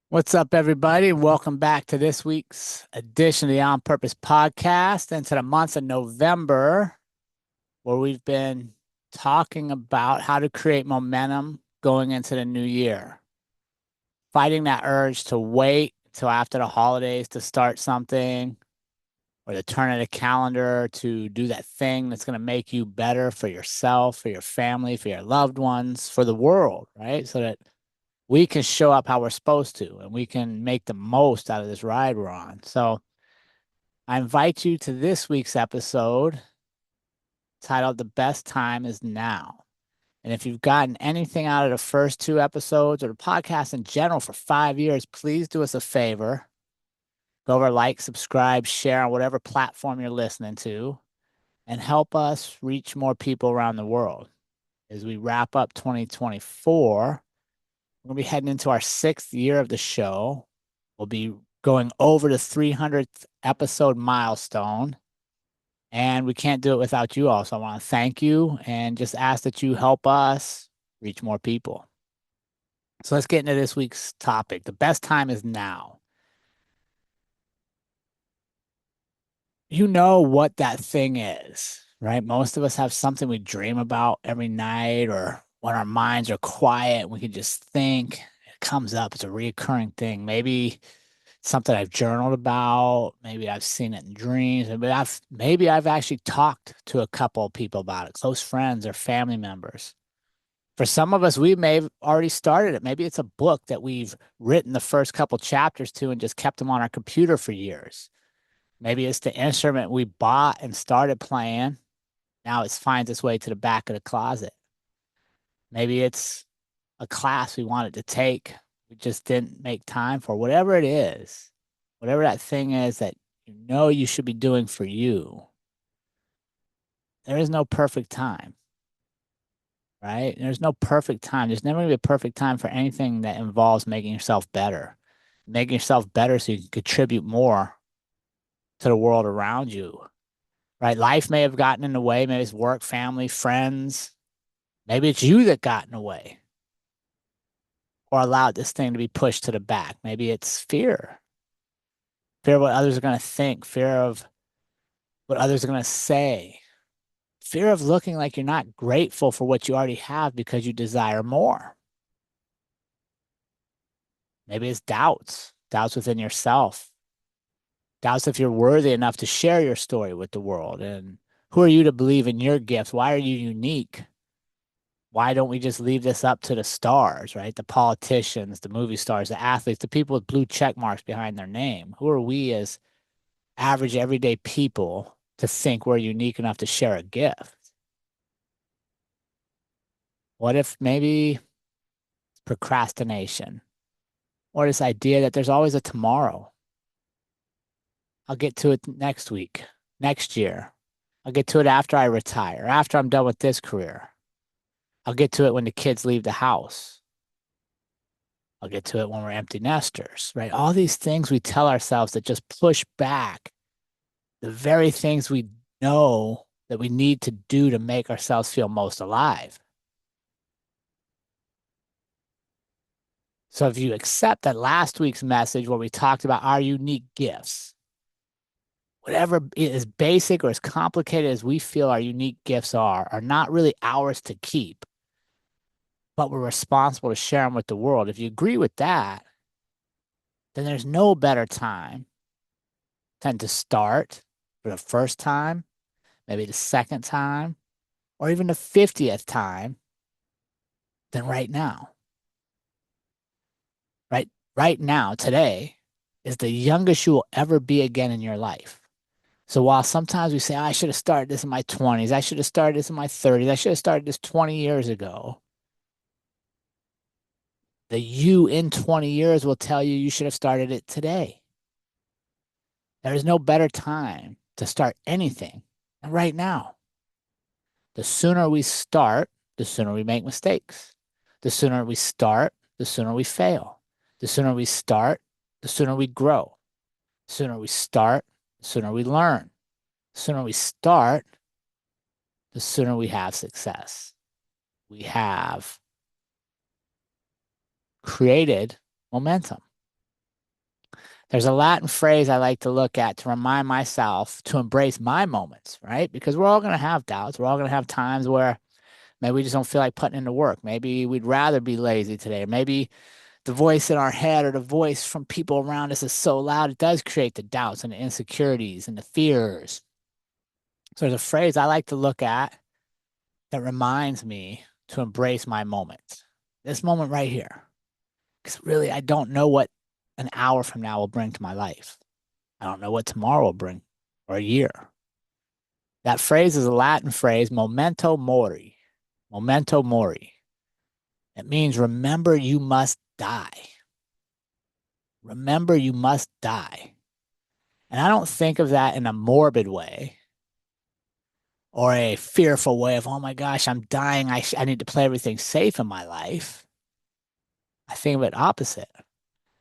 What's up, everybody? Welcome back to this week's edition of the On Purpose podcast and to the month of November, where we've been talking about how to create momentum going into the new year, fighting that urge to wait till after the holidays to start something or to turn in a calendar to do that thing that's going to make you better for yourself, for your family, for your loved ones, for the world, right? So that we can show up how we're supposed to and we can make the most out of this ride we're on. So I invite you to this week's episode titled The Best Time Is Now. And if you've gotten anything out of the first two episodes or the podcast in general for 5 years, please do us a favor. Go over, like, subscribe, share on whatever platform you're listening to, and help us reach more people around the world. As we wrap up 2024, we're going to be heading into our sixth year of the show. We'll be going over the 300th episode milestone, and we can't do it without you all. So I want to thank you and just ask that you help us reach more people. So let's get into this week's topic. The best time is now. You know what that thing is, right? Most of us have something we dream about every night, or when our minds are quiet, we can just think. It comes up. It's a reoccurring thing. Maybe something I've journaled about. Maybe I've seen it in dreams. Maybe I've actually talked to a couple of people about it, close friends or family members. For some of us, we may have already started it. Maybe it's a book that we've written the first couple chapters to and just kept them on our computer for years. Maybe it's the instrument we bought and started playing. Now it finds its way to the back of the closet. Maybe it's a class we wanted to take. We just didn't make time for whatever it is, whatever that thing is that you know you should be doing for you. There is no perfect time, right? There's no perfect time. There's never going to be a perfect time for anything that involves making yourself better, making yourself better so you can contribute more to the world around you, right? Life may have gotten in the way. Maybe it's work, family, friends. Maybe it's you that got in the way or allowed this thing to be pushed to the back. Maybe it's fear of what others are going to think, fear of what others are going to say, fear of looking like you're not grateful for what you already have because you desire more. Maybe it's doubts within yourself, doubts if you're worthy enough to share your story with the world. And who are you to believe in your gifts? Why are you unique? Why don't we just leave this up to the stars, right? The politicians, the movie stars, the athletes, the people with blue check marks behind their name. Who are we as average, everyday people to think we're unique enough to share a gift? What if maybe procrastination or this idea that there's always a tomorrow? I'll get to it next week, next year. I'll get to it after I retire, after I'm done with this career. I'll get to it when the kids leave the house. I'll get to it when we're empty nesters, right? All these things we tell ourselves that just push back the very things we know that we need to do to make ourselves feel most alive. So if you accept that last week's message where we talked about our unique gifts, whatever as basic or as complicated as we feel our unique gifts are not really ours to keep, but we're responsible to share them with the world. If you agree with that, then there's no better time than to start for the first time, maybe the second time, or even the 50th time than right now. Right? Right now, today, is the youngest you will ever be again in your life. So while sometimes we say, oh, I should have started this in my 20s, I should have started this in my 30s, I should have started this 20 years ago, the you in 20 years will tell you you should have started it today. There is no better time to start anything than right now. The sooner we start, the sooner we make mistakes. The sooner we start, the sooner we fail. The sooner we start, the sooner we grow. The sooner we start, the sooner we learn. The sooner we start, the sooner we have success. We have created momentum. There's a Latin phrase I like to look at to remind myself to embrace my moments, right? Because we're all going to have doubts. We're all going to have times where maybe we just don't feel like putting into work. Maybe we'd rather be lazy today. Maybe the voice in our head or the voice from people around us is so loud, it does create the doubts and the insecurities and the fears. So there's a phrase I like to look at that reminds me to embrace my moment. This moment right here. Because really, I don't know what an hour from now will bring to my life. I don't know what tomorrow will bring or a year. That phrase is a Latin phrase, memento mori. Memento mori. It means remember you must die. Remember you must die. And I don't think of that in a morbid way or a fearful way of, oh my gosh, I'm dying. I need to play everything safe in my life. I think of it opposite.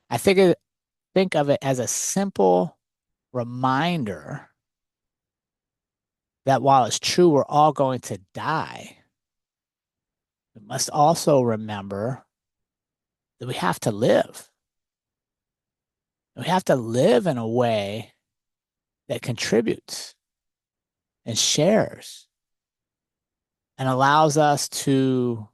I think of it as a simple reminder that while it's true we're all going to die, we must also remember that we have to live. We have to live in a way that contributes and shares and allows us to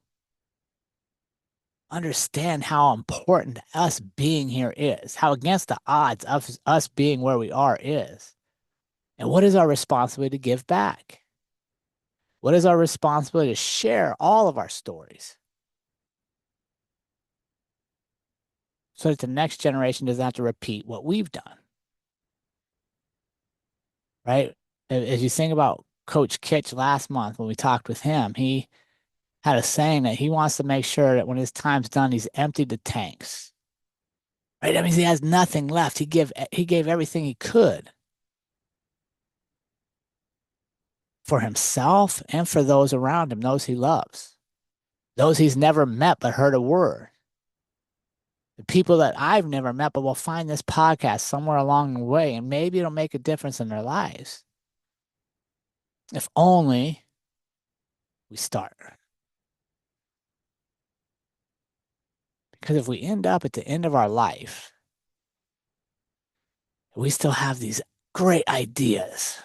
understand how important us being here is, how against the odds of us being where we are is. And what is our responsibility to give back? What is our responsibility to share all of our stories so that the next generation doesn't have to repeat what we've done, right? As you think about Coach Kitch last month when we talked with him, he had a saying that he wants to make sure that when his time's done, he's emptied the tanks, right? That means he has nothing left. He gave everything he could for himself and for those around him, those he loves, those he's never met but heard a word. The people that I've never met, but will find this podcast somewhere along the way, and maybe it'll make a difference in their lives. If only we start. Because if we end up at the end of our life, we still have these great ideas.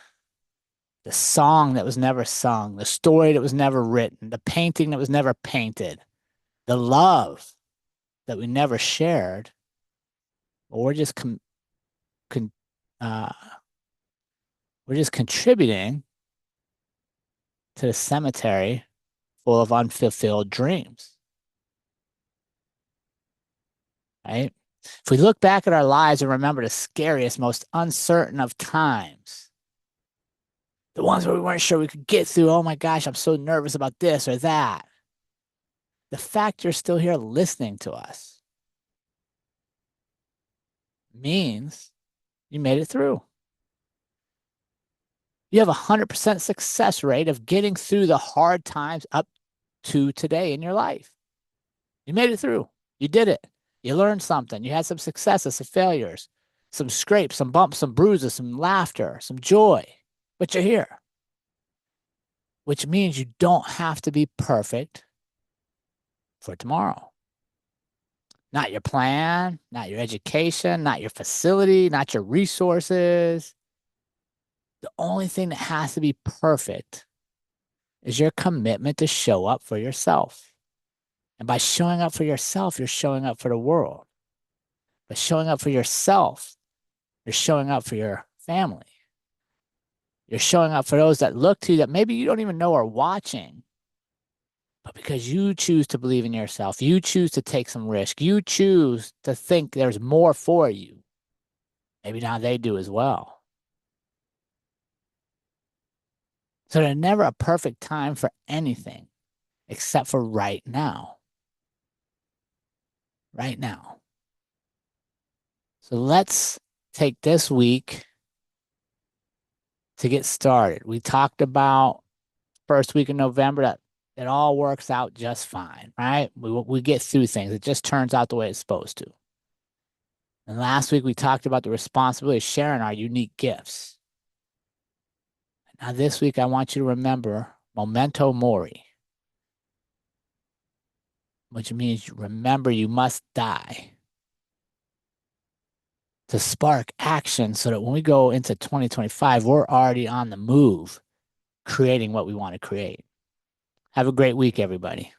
The song that was never sung, the story that was never written, the painting that was never painted, the love that we never shared, or con- uh, we're just contributing to the cemetery full of unfulfilled dreams, right? If we look back at our lives and remember the scariest, most uncertain of times, the ones where we weren't sure we could get through, oh my gosh, I'm so nervous about this or that. The fact you're still here listening to us means you made it through. You have a 100% success rate of getting through the hard times up to today in your life. You made it through. You did it. You learned something. You had some successes, some failures, some scrapes, some bumps, some bruises, some laughter, some joy. But you're here, which means you don't have to be perfect for tomorrow. Not your plan, not your education, not your facility, not your resources. The only thing that has to be perfect is your commitment to show up for yourself. And by showing up for yourself, you're showing up for the world. By showing up for yourself, you're showing up for your family. You're showing up for those that look to you that maybe you don't even know are watching. But because you choose to believe in yourself, you choose to take some risk, you choose to think there's more for you. Maybe now they do as well. So there's never a perfect time for anything except for right now. Right now. So let's take this week to get started. We talked about first week in November that it all works out just fine, right? We get through things. It just turns out the way it's supposed to. And last week we talked about the responsibility of sharing our unique gifts. Now this week I want you to remember memento mori, which means remember you must die. to spark action so that when we go into 2025, we're already on the move, creating what we want to create. Have a great week, everybody.